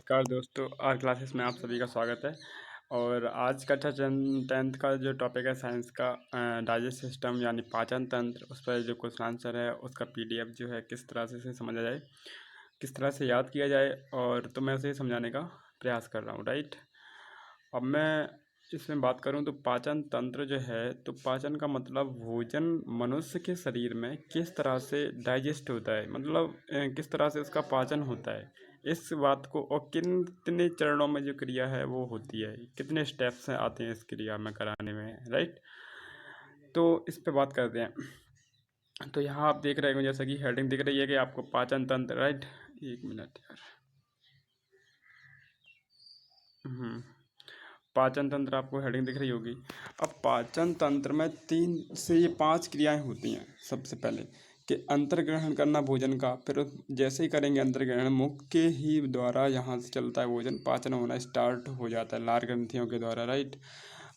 नमस्कार दोस्तों, are classes में आप सभी का स्वागत है। और आज का 10th का जो टॉपिक है साइंस का डाइजेस्ट सिस्टम यानी पाचन तंत्र, उस पर जो क्वेश्चन आंसर है उसका पीडीएफ जो है किस तरह से समझा जाए, किस तरह से याद किया जाए, और तो मैं उसे समझाने का प्रयास कर रहा हूँ। राइट, अब मैं इसमें बात करूं तो पाचन तंत्र जो है, तो पाचन का मतलब भोजन मनुष्य के शरीर में किस तरह से डाइजेस्ट होता है, मतलब किस तरह से उसका पाचन होता है, इस बात को, और कितने चरणों में जो क्रिया है वो होती है, कितने स्टेप्स आते हैं इस क्रिया में कराने में। राइट, तो इस पे बात करते हैं। तो यहाँ आप देख रहे हो जैसा कि हेडिंग दिख रही है कि आपको पाचन तंत्र। राइट, एक मिनट यार। पाचन तंत्र आपको हेडिंग दिख रही होगी। अब पाचन तंत्र में 3 से ये 5 क्रियाएं होती हैं। सबसे पहले कि अंतर्ग्रहण करना भोजन का, फिर जैसे ही करेंगे अंतर्ग्रहण, मुख के ही द्वारा यहाँ से चलता है भोजन, पाचन होना स्टार्ट हो जाता है लार ग्रंथियों के द्वारा। राइट,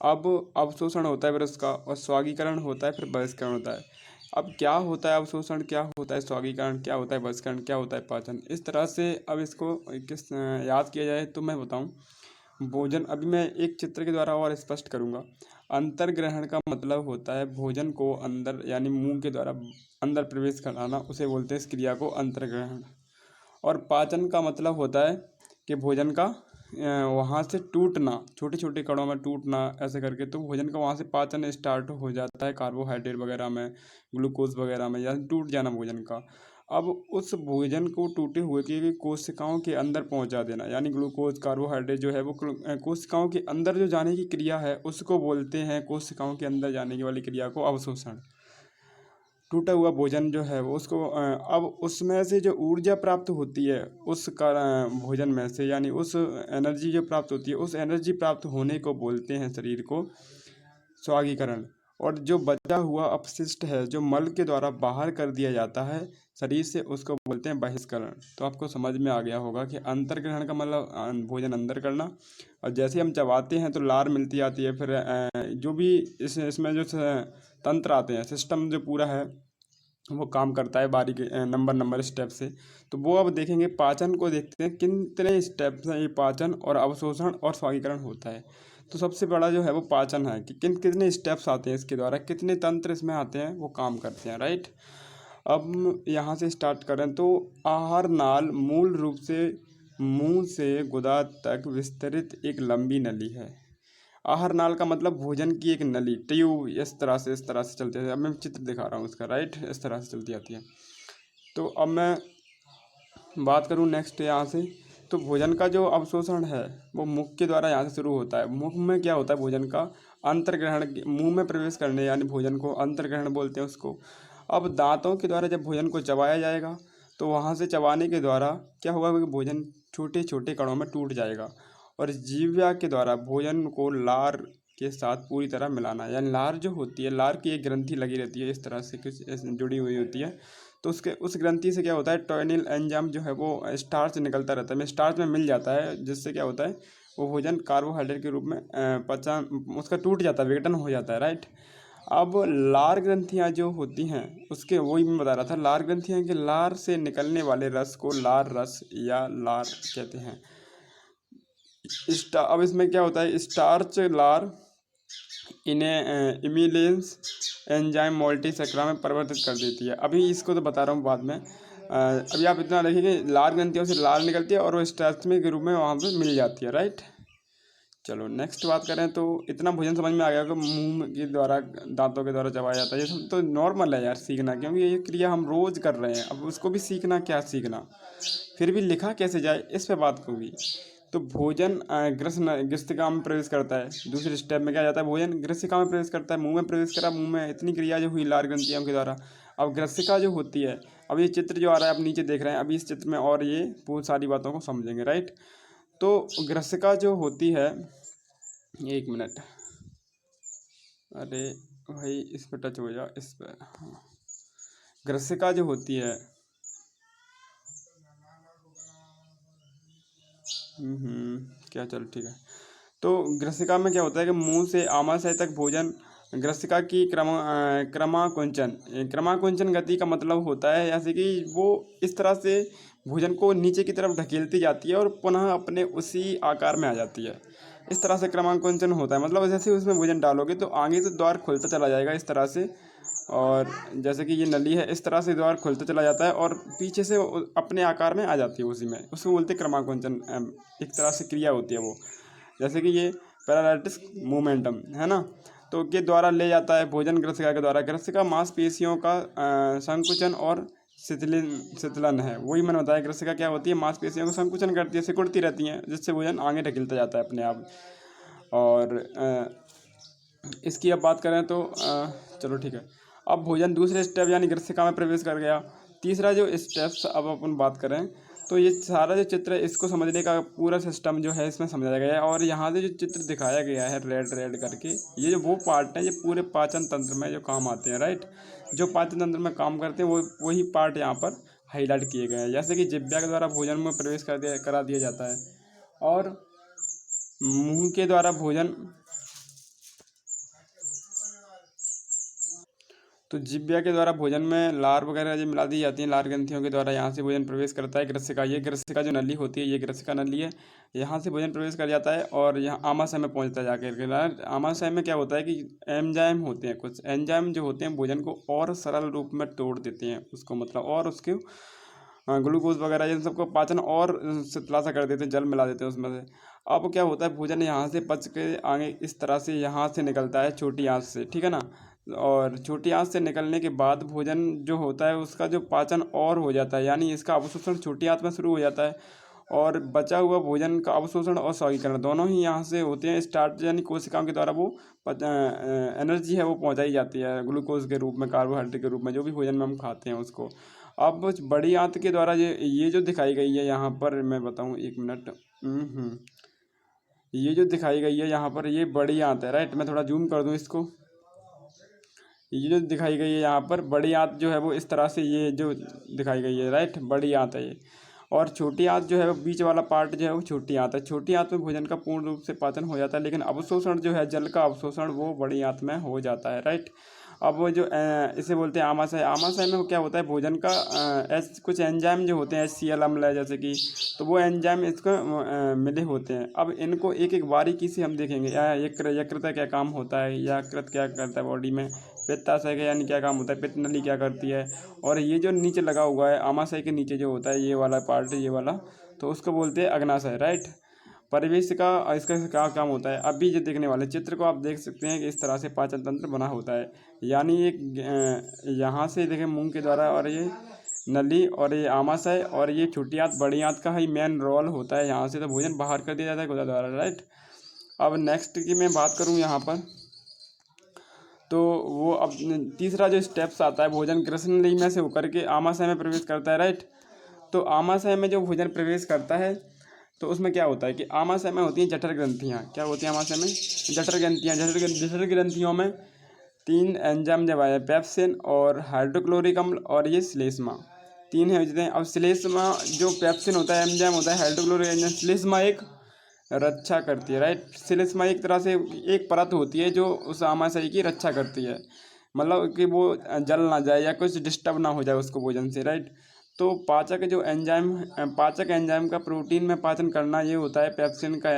अब अवशोषण होता है फिर उसका, और स्वागीकरण होता है, फिर बहिष्करण होता है। अब क्या होता है अवशोषण, क्या होता है स्वागीकरण, क्या होता है बहिष्करण, क्या होता है पाचन, इस तरह से अब इसको किस याद किया जाए तो मैं बताऊं। भोजन, अभी मैं एक चित्र के द्वारा और स्पष्ट करूंगा। अंतर्ग्रहण का मतलब होता है भोजन को अंदर यानी मुंह के द्वारा अंदर प्रवेश कराना, उसे बोलते हैं इस क्रिया को अंतर्ग्रहण। और पाचन का मतलब होता है कि भोजन का वहाँ से टूटना, छोटे छोटे कणों में टूटना, ऐसे करके तो भोजन का वहाँ से पाचन स्टार्ट हो जाता है, कार्बोहाइड्रेट वगैरह में, ग्लूकोज वगैरह में, या टूट जाना भोजन का। अब उस भोजन को टूटे हुए की कोशिकाओं के अंदर पहुंचा देना, यानी ग्लूकोज कार्बोहाइड्रेट जो है वो कोशिकाओं के अंदर जो जाने की क्रिया है उसको बोलते हैं, कोशिकाओं के अंदर जाने की वाली क्रिया को अवशोषण। टूटा हुआ भोजन जो है वो उसको अब उसमें से जो ऊर्जा प्राप्त होती है उस भोजन में से, यानी उस एनर्जी जो प्राप्त होती है, उस एनर्जी प्राप्त होने को बोलते हैं शरीर को स्वागीकरण। और जो बचा हुआ अपशिष्ट है जो मल के द्वारा बाहर कर दिया जाता है शरीर से, उसको बोलते हैं बहिष्करण। तो आपको समझ में आ गया होगा कि अंतर्ग्रहण का मतलब भोजन अंदर करना, और जैसे हम चबाते हैं तो लार मिलती आती है, फिर जो भी इसमें जो तंत्र आते हैं, सिस्टम जो पूरा है वो काम करता है बारीक नंबर नंबर स्टेप से। तो वो अब देखेंगे, पाचन को देखते हैं कितने स्टेप्स हैं ये पाचन और अवशोषण और स्वागीकरण होता है। तो सबसे बड़ा जो है वो पाचन है कि कितने स्टेप्स आते हैं इसके द्वारा, कितने तंत्र इसमें आते हैं वो काम करते हैं। राइट, अब यहाँ से स्टार्ट करें तो आहार नाल मूल रूप से मुंह से गुदा तक विस्तरित एक लंबी नली है। आहार नाल का मतलब भोजन की एक नली, ट्यूब, इस तरह से चलते हैं। अब मैं चित्र दिखा रहा हूँ इसका। राइट, इस तरह से चलती आती है। तो अब मैं बात करूँ नेक्स्ट यहाँ से, तो भोजन का जो अवशोषण है वो मुख के द्वारा यहाँ से शुरू होता है। मुख में क्या होता है भोजन का अंतर्ग्रहण, मुंह में प्रवेश करने, यानी भोजन को अंतर्ग्रहण बोलते हैं उसको। अब दांतों के द्वारा जब भोजन को चबाया जाएगा तो वहाँ से चबाने के द्वारा क्या होगा कि भोजन छोटे छोटे कणों में टूट जाएगा, और जीव्या के द्वारा भोजन को लार के साथ पूरी तरह मिलाना, यानी लार जो होती है, लार की एक ग्रंथि लगी रहती है, इस तरह से कुछ जुड़ी हुई होती है। तो उसके उस ग्रंथि से क्या होता है, टॉयनिल एंजाइम जो है वो स्टार्च निकलता रहता है, स्टार्च में मिल जाता है, जिससे क्या होता है वो भोजन कार्बोहाइड्रेट के रूप में पचा उसका टूट जाता है, विघटन हो जाता है। राइट, अब लार ग्रंथियाँ जो होती हैं उसके, वही मैं बता रहा था, लार ग्रंथियाँ कि लार से निकलने वाले रस को लार रस या लार कहते हैं। अब इसमें क्या होता है, स्टार्च लार इन्हें इमिलेंस एंजाइम मोल्टीसेक्रा में परिवर्तित कर देती है। अभी इसको तो बता रहा हूँ बाद में। अभी आप इतना देखिए कि लार ग्रंथियों से लार निकलती है और वो स्टार्च में के रूप में वहाँ पे मिल जाती है। राइट, चलो नेक्स्ट बात करें तो इतना भोजन समझ में आ गया कि मुंह के द्वारा, दांतों के द्वारा चबाया जाता है। ये सब तो नॉर्मल है यार सीखना, क्योंकि ये क्रिया हम रोज कर रहे हैं। अब उसको भी सीखना, क्या सीखना, फिर भी लिखा कैसे जाए इस पे बात होगी। तो भोजन ग्रसिका में प्रवेश करता है। दूसरे स्टेप में क्या जाता है, भोजन ग्रसिका में प्रवेश करता है, मुंह में प्रवेश करा, मुंह में इतनी क्रिया जो हुई लार ग्रंथियों के द्वारा। अब ग्रसिका जो होती है, अब ये चित्र जो आ रहा है आप नीचे देख रहे हैं, अभी इस चित्र में और ये बहुत सारी बातों को समझेंगे। राइट, तो ग्रसिका जो होती है, एक मिनट, अरे भाई इस पर टच हो जा, इस पर, हाँ। ग्रसिका जो होती है, क्या, चल ठीक है। तो ग्रसिका में क्या होता है कि मुंह से आमाशय तक भोजन, ग्रसिका की क्रमाकुंचन गति का मतलब होता है जैसे कि वो इस तरह से भोजन को नीचे की तरफ ढकेलती जाती है और पुनः अपने उसी आकार में आ जाती है। इस तरह से क्रमांकन होता है, मतलब जैसे उसमें भोजन डालोगे तो आगे से द्वार खुलता चला जाएगा इस तरह से। और जैसे कि ये नली है, इस तरह से द्वार खुलता चला जाता है और पीछे से अपने आकार में आ जाती है उसी में, उसको बोलते हैं क्रमांकन। एक तरह से क्रिया होती है वो, जैसे कि ये पैरालिटिस मोमेंटम है ना, तो के द्वारा ले जाता है भोजन ग्रसिका के द्वारा। ग्रसिका मांसपेशियों का संकुचन और शीतलन है। वही मैंने बताया, ग्रसिका क्या होती है, मांसपेशियों को संकुचन करती है, सिकुड़ती रहती हैं, जिससे भोजन आगे ढकेलता जाता है अपने आप। और इसकी अब बात करें तो चलो ठीक है। अब भोजन दूसरे स्टेप यानी ग्रसिका में प्रवेश कर गया। तीसरा जो स्टेप्स अब अपन बात करें तो ये सारा जो चित्र है इसको समझने का पूरा सिस्टम जो है इसमें समझाया गया है। और यहाँ से जो चित्र दिखाया गया है रेड रेड करके, ये जो वो पार्ट है ये पूरे पाचन तंत्र में जो काम आते हैं, राइट। जो पाचन तंत्र में काम करते हैं वो वही पार्ट यहाँ पर हाईलाइट किए गए हैं। जैसे कि जिह्वा के द्वारा भोजन में प्रवेश करा दिया जाता है और मुंह के द्वारा भोजन, तो जिह्वा के द्वारा भोजन में लार वगैरह जो मिला दी जाती हैं, लार ग्रंथियों के द्वारा यहाँ से भोजन प्रवेश करता है ग्रसिका। ये ग्रसिका जो नली होती है ये ग्रसिका नली है, यहाँ से भोजन प्रवेश कर जाता है और यहाँ आमाशय में पहुँचता है जाकर। आमाशय में क्या होता है कि एंजाइम होते हैं, कुछ एंजाइम जो होते हैं भोजन को और सरल रूप में तोड़ देते हैं उसको, मतलब और उसके ग्लूकोज वगैरह इन सबको पाचन और शीतला सा कर देते हैं, जल मिला देते हैं उसमें से। अब क्या होता है, भोजन यहाँ से पच के आगे इस तरह से यहाँ से निकलता है छोटी आँच से, ठीक है ना। और छोटी आँच से निकलने के बाद भोजन जो होता है उसका जो पाचन और हो जाता है, यानी इसका अवशोषण छोटी आँच में शुरू हो जाता है और बचा हुआ भोजन का अवशोषण और स्वीकरण दोनों ही यहाँ से होते हैं। स्टार्ट यानी कोशिकाओं के द्वारा वो एनर्जी है वो पहुँचाई जाती है ग्लूकोज के रूप में, कार्बोहाइड्रेट के रूप में, जो भी भोजन में हम खाते हैं उसको। अब बड़ी आंत के द्वारा ये जो दिखाई गई है यहाँ पर, मैं बताऊँ एक मिनट। ये जो दिखाई गई है यहाँ पर ये बड़ी आंत है, राइट। मैं थोड़ा जूम कर दूँ इसको। ये जो दिखाई गई है यहाँ पर बड़ी आंत जो है वो इस तरह से ये जो दिखाई गई है, राइट, बड़ी आंत है ये। और छोटी आंत जो है वो बीच वाला पार्ट जो है वो छोटी आंत है। छोटी आंत में भोजन का पूर्ण रूप से पाचन हो जाता है, लेकिन अवशोषण जो है जल का अवशोषण वो बड़ी आंत में हो जाता है, राइट। अब वो जो इसे बोलते हैं आमाशय। आमाशय में क्या होता है, भोजन का कुछ एंजाइम जो होते हैं HCl अम्ल है जैसे कि, तो वो एंजाइम इसको मिले होते हैं। अब इनको एक एक बारीकी से हम देखेंगे। यकृत क्या काम होता है, यकृत क्या करता है बॉडी में, पित्ताशय का यानी क्या काम होता है, पित्त नली क्या करती है, और ये जो नीचे लगा हुआ है आमाशय के नीचे जो होता है ये वाला पार्ट, ये वाला, तो उसको बोलते हैं अग्नाशय, राइट। परिवेश का इसका क्या काम होता है, अभी जो देखने वाले चित्र को आप देख सकते हैं कि इस तरह से पाचन तंत्र बना होता है। यानी एक यहाँ से देखें मुंह के द्वारा, और ये नली और ये आमाशय और ये छोटी आंत बड़ी आंत का ही मेन रोल होता है। यहाँ से तो भोजन बाहर कर दिया जाता है गुदा द्वारा, राइट। अब नेक्स्ट की मैं बात करूँ यहाँ पर, तो वो अब तीसरा जो स्टेप्स आता है, भोजन ग्रसन नली में से होकर के आमाशय में प्रवेश करता है, राइट। तो आमाशय में जो भोजन प्रवेश करता है तो उसमें क्या होता है कि आमाशय में होती हैं जठर ग्रंथियाँ। क्या होती हैं आमाशय में? जठर ग्रंथियाँ। जठर ग्रंथियों में 3 एंजाइम जब आए, पेप्सिन और हाइड्रोक्लोरिक अम्ल और ये श्लेष्मा, 3 है जितने। अब श्लेष्मा जो पेप्सिन होता है एंजाइम होता है, हाइड्रोक्लोरिक एंजाइम, श्लेष्मा एक रक्षा करती है, राइट। श्लेष्मा एक तरह से एक परत होती है जो उस आमाशय की रक्षा करती है, मतलब कि वो जल ना जाए या कुछ डिस्टर्ब ना हो जाए उसको भोजन से, राइट। तो पाचक एंजाइम का प्रोटीन में पाचन करना ये होता है, पेप्सिन का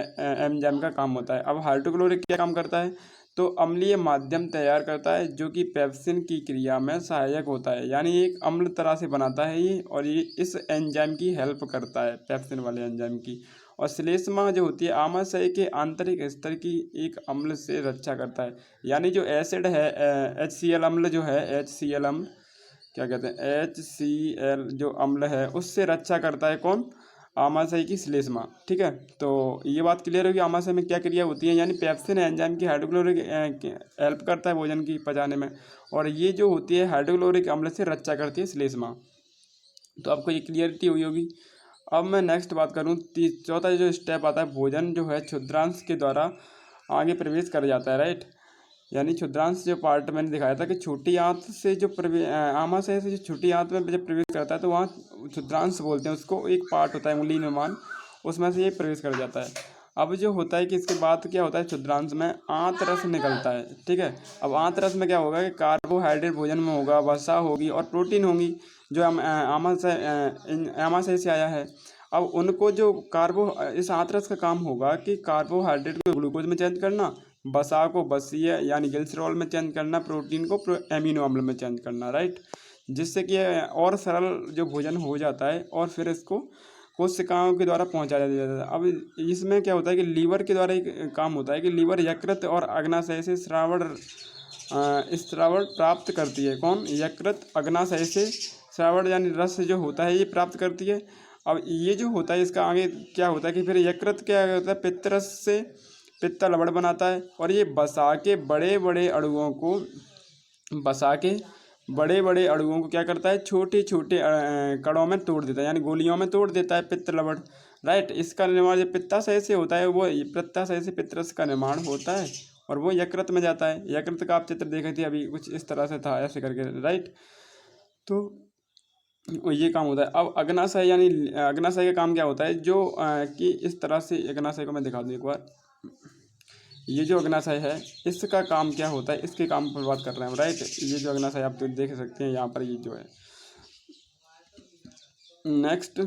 एंजाइम का काम होता है। अब हाइड्रोक्लोरिक क्या काम करता है, तो अम्लीय माध्यम तैयार करता है जो कि पेप्सिन की क्रिया में सहायक होता है, यानी एक अम्ल तरह से बनाता है ये, और ये इस एंजाइम की हेल्प करता है, पेप्सिन वाले एंजाइम की। और श्लेष्मा जो होती है आमाशय के आंतरिक स्तर की एक अम्ल से रक्षा करता है, यानी जो एसिड है HCl अम्ल जो है, HCl अम्ल क्या कहते हैं, HCl जो अम्ल है उससे रक्षा करता है कौन, आमाशय की श्लेष्मा, ठीक है। तो ये बात क्लियर होगी आमाशय में क्या क्रिया होती है, यानी पेप्सिन एंजाइम की हाइड्रोक्लोरिक हेल्प करता है भोजन की पचाने में, और ये जो होती है हाइड्रोक्लोरिक अम्ल से रक्षा करती है श्लेष्मा। तो आपको ये क्लियरिटी हुई होगी। अब मैं नेक्स्ट बात करूँ, चौथा जो स्टेप आता है, भोजन जो है क्षुद्रांश के द्वारा आगे प्रवेश कर जाता है, राइट। यानी क्षुद्रांश जो पार्ट मैंने दिखाया था कि छोटी आंत से जो आमाशय से जो छोटी आंत में जब प्रवेश करता है तो वहाँ क्षुद्रांश बोलते हैं उसको, एक पार्ट होता है उंगली निर्माण, उसमें से ये प्रवेश कर जाता है। अब जो होता है कि इसके बाद क्या होता है, क्षुद्रांश में आंत रस निकलता है। ठीक है, अब आंत रस में क्या होगा कि कार्बोहाइड्रेट भोजन में होगा, वसा होगी और प्रोटीन होंगी, जो आमाशय से आया है। अब उनको जो इस आंत रस का काम होगा कि कार्बोहाइड्रेट को ग्लूकोज में चेंज करना, वसा को वसीय यानी ग्लिसरॉल में चेंज करना, प्रोटीन को एमिनो अम्ल में चेंज करना, राइट। जिससे कि और सरल जो भोजन हो जाता है और फिर इसको कोशिकाओं के द्वारा पहुंचाया जाता है। अब इसमें क्या होता है कि लीवर के द्वारा एक काम होता है कि लीवर यकृत और अग्नाशय से श्रावण प्राप्त करती है। कौन? यकृत अग्नाशय से श्रावण यानी रस जो होता है ये प्राप्त करती है। अब ये जो होता है इसका आगे क्या होता है कि फिर यकृत क्या होता है, पित्तरस से पित्त लवण बनाता है और ये बसा के बड़े बड़े अणुओं को क्या करता है, छोटे छोटे कणों में तोड़ देता है, यानी गोलियों में तोड़ देता है पित्त लवण, राइट। इसका निर्माण जो पित्ताशय से होता है, वो पित्ताशय से पित्तरस का निर्माण होता है और वो यकृत में जाता है। यकृत का आप चित्र देखे थे अभी, कुछ इस तरह से था, ऐसे करके, राइट। तो ये काम होता है। अब अग्नाशय यानी अग्नाशय का काम क्या होता है, जो कि इस तरह से अग्नाशय को मैं दिखा दूँ एक बार। ये जो अग्नाशय है इसका काम क्या होता है, इसके काम पर बात कर रहे हैं हम, राइट। ये जो अग्नाशय आप तो देख सकते हैं यहाँ पर, ये जो है नेक्स्ट।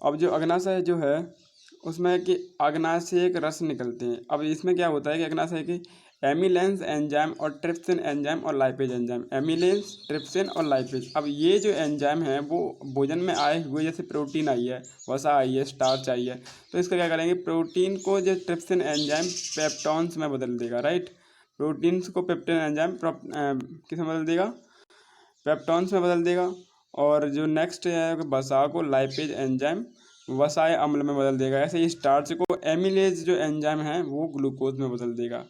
अब जो अग्नाशय जो है उसमें कि अग्नाशय रस निकलते हैं। अब इसमें क्या होता है कि अग्नाशय के एमिलेंस एंजाइम और ट्रिप्सिन एंजाइम और लाइपेज एंजाइम, एमिलेंस, ट्रिप्सिन और लाइपेज। अब ये जो एंजाइम है वो भोजन में आए हुए, जैसे प्रोटीन आई है, वसा आई है, स्टार्च आई है, तो इसका क्या करेंगे, प्रोटीन को जो ट्रिप्सिन एंजाइम पेप्टॉन्स में बदल देगा, राइट। प्रोटीन्स को पेप्टिन एंजाइम किस में बदल देगा, पेप्टॉन्स में बदल देगा। और जो नेक्स्ट है वसा को लाइपेज एंजाइम वसाए अम्ल में बदल देगा। ऐसे ही स्टार्च को एमिलेज जो एंजाइम है वो ग्लूकोज में बदल देगा।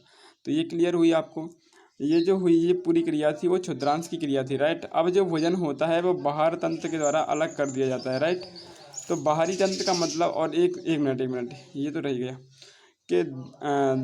तो ये क्लियर हुई आपको। ये जो हुई ये पूरी क्रिया थी वो क्षुद्रांश की क्रिया थी, राइट। अब जो भोजन होता है वो बाहर तंत्र के द्वारा अलग कर दिया जाता है, राइट। तो बाहरी तंत्र का मतलब, और एक मिनट ये तो रह गया कि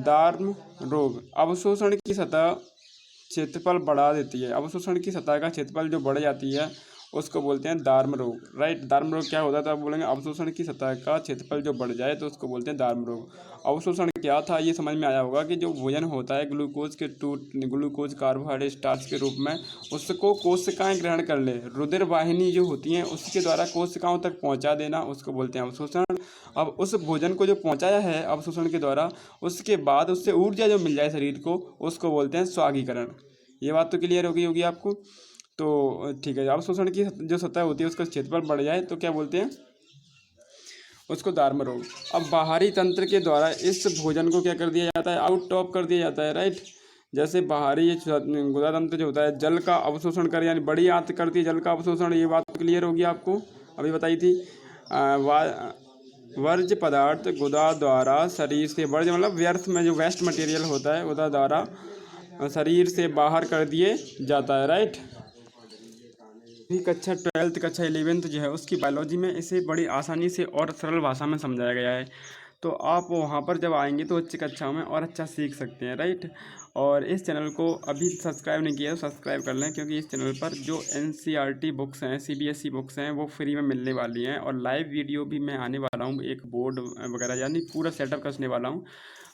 दार्म रोग अवशोषण की सतह क्षेत्रफल बढ़ा देती है। अवशोषण की सतह का क्षेत्रफल जो बढ़ जाती है उसको बोलते हैं दार्म रोग, राइट। दार्म रोग क्या होता है, तो आप बोलेंगे अवशोषण की सतह का क्षेत्रफल जो बढ़ जाए तो उसको बोलते हैं दार्म रोग। अवशोषण क्या था ये समझ में आया होगा कि जो भोजन होता है ग्लूकोज कार्बोहाइड्रेट स्टार्च के रूप में, उसको कोशिकाएं ग्रहण कर ले, रुधिर वाहिनी जो होती हैं उसके द्वारा कोशिकाओं तक पहुंचा देना, उसको बोलते हैं अवशोषण। अब उस भोजन को जो पहुंचाया है अवशोषण के द्वारा, उसके बाद उससे ऊर्जा जो मिल जाए शरीर को, उसको बोलते हैं स्वागीकरण। ये बात तो क्लियर होगी आपको। तो ठीक है, अवशोषण की जो सतह होती है उसका क्षेत्रफल बढ़ जाए तो क्या बोलते हैं, उसको दार्म रोग। अब बाहरी तंत्र के द्वारा इस भोजन को क्या कर दिया जाता है, आउट ऑफ कर दिया जाता है, राइट। जैसे बाहरी गुदा तंत्र जो होता है जल का अवशोषण कर, यानी बड़ी आंत करती है जल का अवशोषण। ये बात क्लियर होगी आपको, अभी बताई थी। वर्ज्य पदार्थ गुदा द्वारा शरीर से, वर्ज्य मतलब व्यर्थ में जो वेस्ट मटेरियल होता है गुदा द्वारा शरीर से बाहर कर दिए जाता है, राइट। कक्षा 12th कक्षा 11th जो है उसकी बायोलॉजी में इसे बड़ी आसानी से और सरल भाषा में समझाया गया है। तो आप वहाँ पर जब आएंगे तो अच्छी कक्षाओं में और अच्छा सीख सकते हैं, राइट। और इस चैनल को अभी सब्सक्राइब नहीं किया तो सब्सक्राइब कर लें, क्योंकि इस चैनल पर जो NCERT बुक्स हैं, CBSE बुक्स हैं, वो फ्री में मिलने वाली हैं। और लाइव वीडियो भी मैं आने वाला हूँ, एक बोर्ड वगैरह यानी पूरा सेटअप करने वाला हूँ।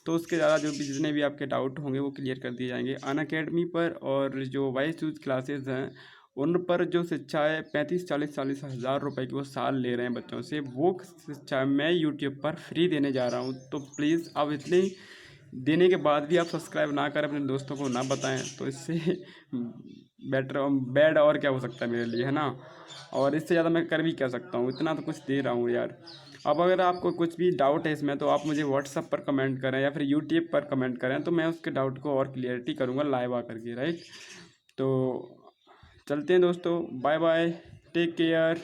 तो उसके ज़्यादा जो भी जितने भी आपके डाउट होंगे वो क्लियर कर दिए जाएंगे अनअकैडमी पर। और जो वाइस यूज क्लासेस हैं उन पर जो शिक्षा है 35-40 हज़ार रुपये की वो साल ले रहे हैं बच्चों से, वो शिक्षा मैं यूट्यूब पर फ्री देने जा रहा हूँ। तो प्लीज़ अब इतने देने के बाद भी आप सब्सक्राइब ना करें, अपने दोस्तों को ना बताएं, तो इससे बैड और क्या हो सकता है मेरे लिए, है ना। और इससे ज़्यादा मैं कर भी क्या सकता हूँ, इतना तो कुछ दे रहा हूँ यार। अब अगर आपको कुछ भी डाउट है इसमें तो आप मुझे व्हाट्सएप पर कमेंट करें या फिर यूट्यूब पर कमेंट करें, तो मैं उसके डाउट को और क्लियरिटी करूँगा लाइव आकर के, राइट। तो चलते हैं दोस्तों, बाय बाय, टेक केयर।